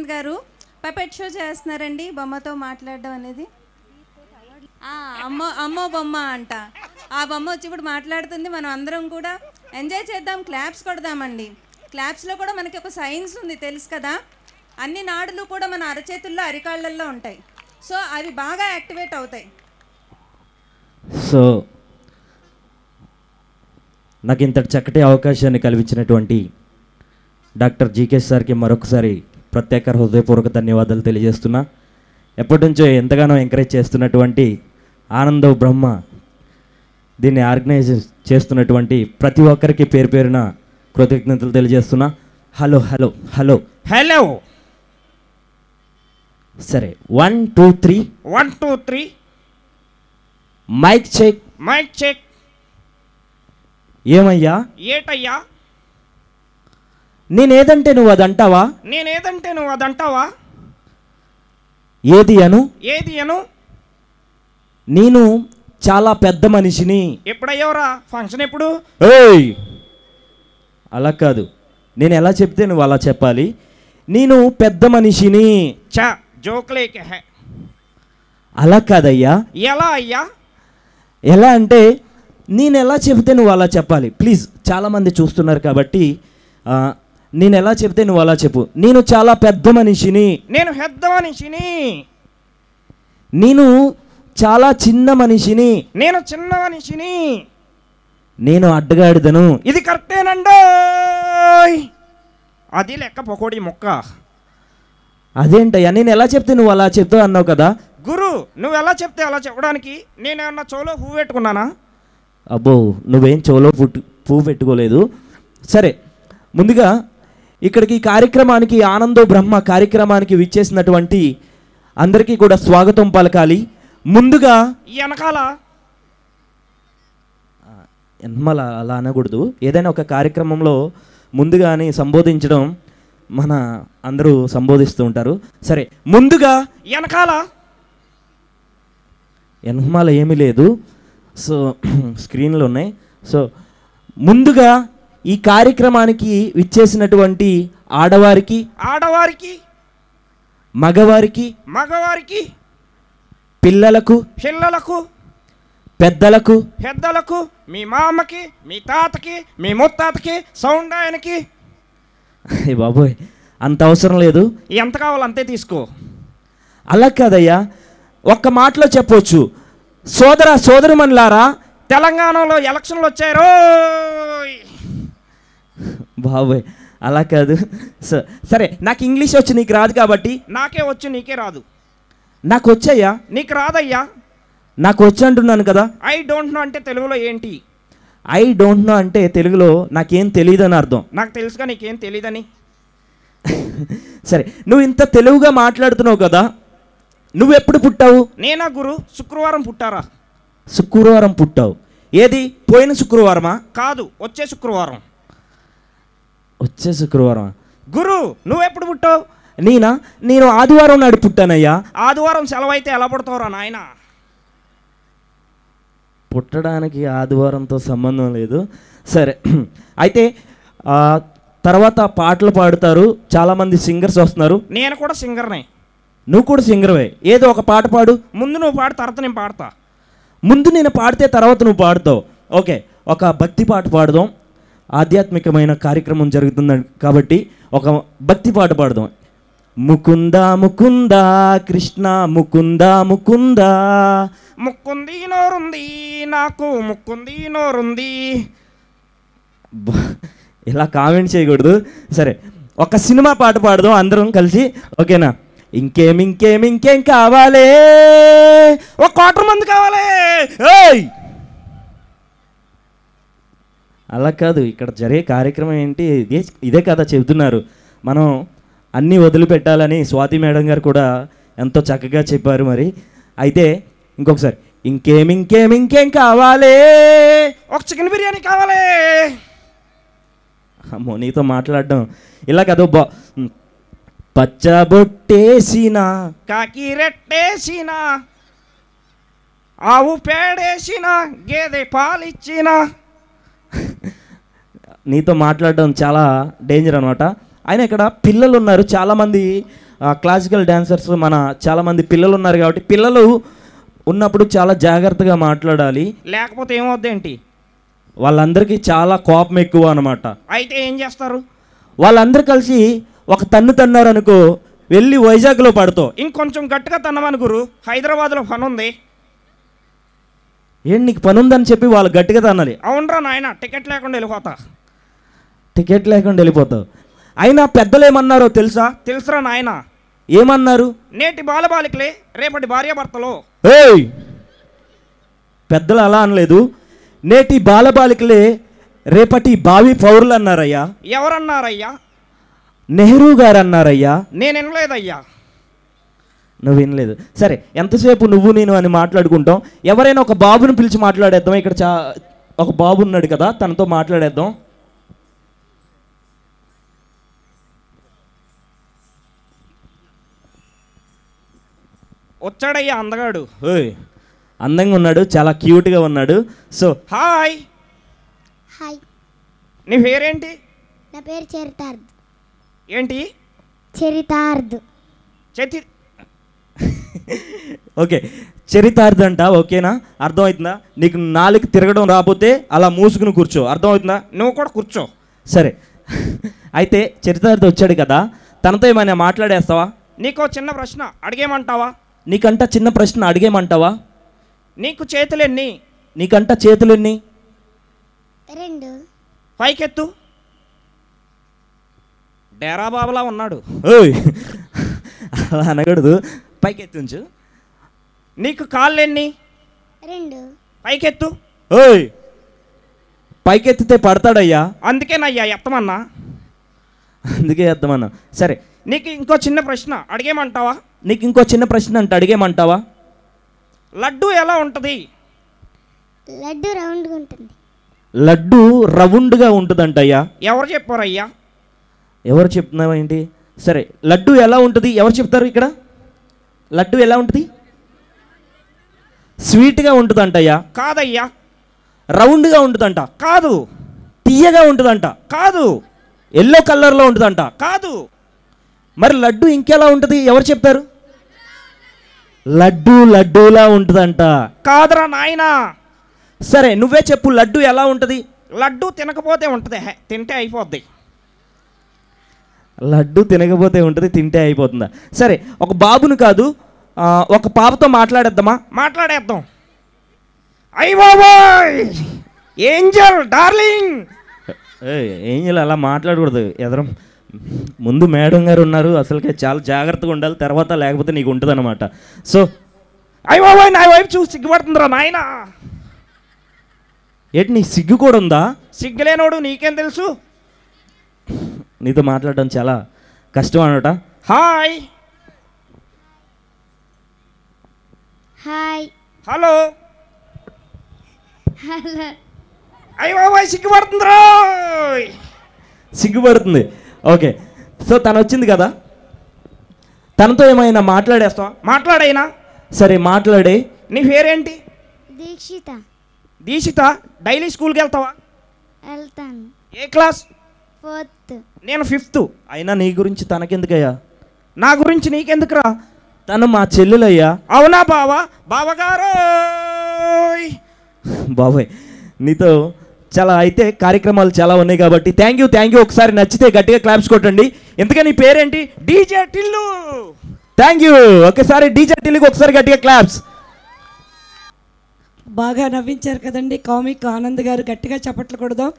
ఆనంద్ గారు puppet show చేస్తున్నారండి, బొమ్మతో మాట్లాడడం అనేది. అమ్మో అమ్మో బొమ్మ అంట. ఆ బొమ్మ వచ్చి ఇప్పుడు మాట్లాడుతుంది. మనం అందరం కూడా ఎంజాయ్ చేద్దాం, క్లాప్స్ కొడదామండి. క్లాప్స్లో కూడా మనకి ఒక సైన్స్ ఉంది తెలుసు కదా. అన్ని నాడులు కూడా మన అరచేతుల్లో అరికాళ్ళల్లో ఉంటాయి. సో అవి బాగా యాక్టివేట్ అవుతాయి. సో నాకు ఇంతటి చక్కటి అవకాశాన్ని కల్పించినటువంటి డాక్టర్ జీకే సార్కి మరొకసారి ప్రత్యేక హృదయపూర్వక ధన్యవాదాలు తెలియజేస్తున్నా. ఎప్పటి నుంచో ఎంతగానో ఎంకరేజ్ చేస్తున్నటువంటి ఆనందవ్ బ్రహ్మ దీన్ని ఆర్గనైజ్ చేస్తున్నటువంటి ప్రతి ఒక్కరికి పేరు పేరున కృతజ్ఞతలు తెలియజేస్తున్నా. Hello hello hello hello. సరే 1 2 3 1 2 3 మైక్ చెక్. Mic check. ఏమయ్యా? ఏటయ్యా? నేనేదంటే నువ్వు అదంటావా? నేనేదంటే నువ్వు అదంటావా? ఏది అను? ఏది అను? నేను చాలా పెద్ద మనిషిని. ఎప్పుడయ్యవరా ఫంక్షన్? ఎప్పుడు? ఏయ్ అలా కాదు, నేను ఎలా చెప్తే నువ్వు అలా చెప్పాలి. నేను పెద్ద మనిషిని. చా జోక్లేకే హై. అలా కాదయ్యా. ఎలా అయ్యా? ఎలా అంటే నేను ఎలా చెబితే నువ్వు అలా చెప్పాలి. ప్లీజ్, చాలామంది చూస్తున్నారు కాబట్టి నేను ఎలా చెప్తే నువ్వు అలా చెప్పు. నేను చాలా పెద్ద మనిషిని. నేను పెద్ద మనిషిని. నేను చాలా చిన్న మనిషిని. నేను చిన్న మనిషిని. నేను అడ్డగాడిదను. ఇది కరెక్టేనండో. అది లెక్క పకోడీ ముక్క. అదేంటయ్యా, నేను ఎలా చెప్తే నువ్వు అలా చెప్తావు అన్నావు కదా. గురు, నువ్వు ఎలా చెప్తే అలా చెప్పడానికి నేనేమన్నా చెవులో పువ్వు పెట్టుకున్నానా? అబ్బో, నువ్వేం చెవులో పువ్వు పెట్టుకోలేదు. సరే, ముందుగా ఇక్కడికి కార్యక్రమానికి ఆనందో బ్రహ్మ కార్యక్రమానికి విచ్చేసినటువంటి అందరికీ కూడా స్వాగతం పలకాలి. ముందుగా వెనకాల ఎన్మల అలా అనకూడదు. ఏదైనా ఒక కార్యక్రమంలో ముందుగానే సంబోధించడం మన అందరూ సంబోధిస్తూ ఉంటారు. సరే, ముందుగా వెనకాల ఎన్మల ఏమీ లేదు. సో స్క్రీన్లో ఉన్నాయి. సో ముందుగా ఈ కార్యక్రమానికి విచ్చేసినటువంటి ఆడవారికి, ఆడవారికి, మగవారికి, మగవారికి, పిల్లలకు, పిల్లలకు, పెద్దలకు, పెద్దలకు, మీ మామకి, మీ తాతకి, మీ ముత్తాతకి, సౌండ్ ఆయనకి. బాబోయ్, అంత అవసరం లేదు. ఎంత కావాలో అంతే తీసుకో. అలా కాదయ్యా, ఒక్క మాటలో చెప్పవచ్చు. సోదర సోదరుమణులారా, తెలంగాణలో ఎలక్షన్లు వచ్చారు. బాబోయ్ అలా కాదు. సరే, నాకు ఇంగ్లీష్ వచ్చి నీకు రాదు కాబట్టి. నాకే వచ్చు, నీకే రాదు. నాకు వచ్చయ్యా. నీకు రాదయ్యా. నాకు వచ్చి అంటున్నాను కదా. ఐ డోంట్ నో అంటే తెలుగులో ఏంటి? ఐ డోంట్ నో అంటే తెలుగులో నాకేం తెలియదు అని అర్థం. నాకు తెలుసుగా నీకేం తెలియదని. సరే, నువ్వు ఇంత తెలుగుగా మాట్లాడుతున్నావు కదా, నువ్వెప్పుడు పుట్టావు? నేనా గురు? శుక్రవారం పుట్టారా? శుక్రవారం పుట్టావు. ఏది, పోయిన శుక్రవారమా? కాదు, వచ్చే శుక్రవారం. వచ్చే శుక్రవారం. గురు, నువ్వెప్పుడు పుట్టావు? నేను ఆదివారం నాడు పుట్టానయ్యా. ఆదివారం సెలవు అయితే ఎలా పుడతావురా నాయన? పుట్టడానికి ఆదివారంతో సంబంధం లేదు. సరే, అయితే తర్వాత పాటలు పాడుతారు, చాలామంది సింగర్స్ వస్తున్నారు. నేను కూడా సింగర్నే. నువ్వు కూడా సింగర్వే. ఏదో ఒక పాట పాడు. ముందు నువ్వు పాడు, తర్వాత నేను పాడతా. ముందు నేను పాడితే తర్వాత నువ్వు పాడుతావు. ఓకే, ఒక భక్తి పాట పాడదాం. ఆధ్యాత్మికమైన కార్యక్రమం జరుగుతుంది కాబట్టి ఒక భక్తి పాట పాడదాం. ముకుంద ముకుంద కృష్ణ ముకుంద ముకుంద. ముక్కుంది నోరుంది నాకు, ముక్కుంది నోరుంది. ఇలా కామెంట్ చేయకూడదు. సరే, ఒక సినిమా పాట పాడదాం అందరం కలిసి, ఓకేనా? ఇంకేం ఇంకేం ఇంకేం కావాలే, ఒక క్వార్టర్ మంది కావాలి. ఏయ్ అలా కాదు, ఇక్కడ జరిగే కార్యక్రమం ఏంటి, ఇదే కదా చెబుతున్నారు. మనం అన్నీ వదిలిపెట్టాలని స్వాతి మేడం గారు కూడా ఎంతో చక్కగా చెప్పారు. మరి అయితే ఇంకొకసారి, ఇంకేం ఇంకేం ఇంకేం కావాలే, ఒక చికెన్ బిర్యానీ కావాలి. అమ్మో, నీతో మాట్లాడడం ఇలా కదా. పచ్చబొట్టేసిన, కాకి రెట్టేసిన, ఆవు పేడేసిన, గేదె పాలిచ్చిన. నీతో మాట్లాడడం చాలా డేంజర్ అనమాట. ఆయన ఇక్కడ పిల్లలు ఉన్నారు చాలామంది. క్లాసికల్ డాన్సర్స్ మన చాలామంది పిల్లలు ఉన్నారు కాబట్టి పిల్లలు ఉన్నప్పుడు చాలా జాగ్రత్తగా మాట్లాడాలి, లేకపోతే ఏమవుద్దేంటి? వాళ్ళందరికీ చాలా కోపం ఎక్కువ అనమాట. అయితే ఏం చేస్తారు? వాళ్ళందరూ కలిసి ఒక తన్ను తన్నారు అనుకో, వెళ్ళి వైజాగ్లో పడతావు. ఇంకొంచెం గట్టిగా తన్నమని గురు, హైదరాబాద్లో పని ఉంది. ఏంటి నీకు పని ఉందని చెప్పి వాళ్ళు గట్టిగా తన్నాలి? అవునరా నాయన, టికెట్ లేకుండా వెళ్ళిపోతా. టికెట్ లేకుండా వెళ్ళిపోతావు. అయినా పెద్దలు ఏమన్నారో తెలుసా? తెలుసురా నాయన. ఏమన్నారు? నేటి బాలబాలికలే రేపటి భార్యాభర్తలు. ఏయ్, పెద్దలు అలా అనలేదు. నేటి బాలబాలికలే రేపటి భావి పౌరులు అన్నారయ్యా. ఎవరన్నారయ్యా? నెహ్రూ గారు అన్నారయ్యా. నేను వినలేదయ్యా. నువ్వు వినలేదు. సరే, ఎంతసేపు నువ్వు నేను అని మాట్లాడుకుంటాం. ఎవరైనా ఒక బాబుని పిలిచి మాట్లాడేద్దాం. ఇక్కడ ఒక బాబు ఉన్నాడు కదా, తనతో మాట్లాడేద్దాం. వచ్చాడయ్యా అందగాడు. ఓయ్, అందంగా ఉన్నాడు, చాలా క్యూట్గా ఉన్నాడు. So hi. హాయ్, నీ పేరేంటి? నా పేరు చరితార్థ్. ఏంటి? చరితార్థ్. చేతి ఓకే, చరితార్థ్ అంట. ఓకేనా, అర్థమవుతుందా? నీకు నాలుగు తిరగడం రాకపోతే అలా మూసుకుని కూర్చో. అర్థమవుతుందా? నువ్వు కూడా కూర్చో. సరే, అయితే చరితార్థ్ వచ్చాడు కదా, తనతో ఏమైనా మాట్లాడేస్తావా? నీకో చిన్న ప్రశ్న అడిగేమంటావా? నీకంట చిన్న ప్రశ్న అడిగేమంటావా? నీకు చేతులెన్ని? నీకంట చేతులెన్ని? 2. పైకెత్తు. డేరా బాబులా ఉన్నాడు. ఓయ్, అలా అనకూడదు, పైకి ఎత్తుంచు. నీకు కాళ్ళెన్ని? 2. పైకెత్తు. ఓయ్, పైకెత్తితే పడతాడయ్యా. అందుకేనయ్యా ఎత్తమన్నా. అందుకే ఎత్తమన్నా. సరే, నీకు ఇంకో చిన్న ప్రశ్న అడిగేమంటావా? నీకు ఇంకో చిన్న ప్రశ్న అంటే అడిగేమంటావా? లడ్డు ఎలా ఉంటుంది? లడ్డు రౌండ్గా ఉంటుంది. లడ్డు రౌండ్గా ఉంటుందంటయ్యా. ఎవరు చెప్పారయ్యా? ఎవరు చెప్తున్నావా ఏంటి? సరే, లడ్డు ఎలా ఉంటుంది? ఎవరు చెప్తారు ఇక్కడ? లడ్డు ఎలా ఉంటుంది? స్వీట్గా ఉంటుందంటయ్యా. కాదయ్యా. రౌండ్గా ఉంటుందంట. కాదు. తీయగా ఉంటుందంట. కాదు. ఎల్లో కలర్లో ఉంటుందంట. కాదు. మరి లడ్డు ఇంకెలా ఉంటుంది? ఎవరు చెప్పారు? లడ్డు లడ్డూలా ఉంటుందంట. కాదురా నాయనా. సరే, నువ్వే చెప్పు, లడ్డు ఎలా ఉంటుంది? లడ్డు తినకపోతే ఉంటుంది, తింటే అయిపోద్ది. లడ్డు తినకపోతే ఉంటుంది, తింటే అయిపోతుందా? సరే, ఒక బాబును కాదు, ఒక పాపతో మాట్లాడేద్దామా? మాట్లాడేద్దాం. అయ్య బాబోయ్, ఏంజల్ డార్లింగ్. ఏం అలా మాట్లాడకూడదు. ఎదరం ముందు మేడం గారు ఉన్నారు, అసలుకే చాలా జాగ్రత్తగా ఉండాలి, తర్వాత లేకపోతే నీకు ఉంటుంది అనమాట. సో అయ్య బాబోయ్, నా వైపు చూసి సిగ్గుపడుతుందిరా నాయనా. ఏంటి, నీ సిగ్గు కూడా ఉందా? సిగ్గులేనోడు నీకేం తెలుసు? నీతో మాట్లాడడం చాలా కష్టం అనమాట. హాయ్. హాయ్. హలో. హలో. అయ్య బాబోయ్, సిగ్గుపడుతుందిరా. సిగ్గుపడుతుంది. ఓకే, సో తను వచ్చింది కదా, తనతో ఏమైనా మాట్లాడేస్తావా? మాట్లాడైనా. సరే, మాట్లాడే. నీ పేరేంటి? దీక్షిత. దీక్షిత. డైలీ స్కూల్కి వెళ్తావా? వెళ్తాను. ఏ క్లాస్? 4th. నేను 5th. అయినా నీ గురించి తనకెందుకయ్యా? నా గురించి నీకెందుకురా? తను మా చెల్లెలయ్యా. అవునా బావా? బావగారు. బాబాయ్, నీతో చాలా అయితే కార్యక్రమాలు చాలా ఉన్నాయి కాబట్టి థ్యాంక్ యూ. ఒకసారి నచ్చితే గట్టిగా క్లాప్స్ కొట్టండి. ఎందుకని నీ పేరేంటి? డీజే టిల్లు. Thank you. ఒకసారి డీజే టిల్లుకి ఒకసారి గట్టిగా క్లాప్స్. బాగా నవ్వించారు కదండి కామిక్ ఆనంద్ గారు, గట్టిగా చప్పట్లు కొడదాం.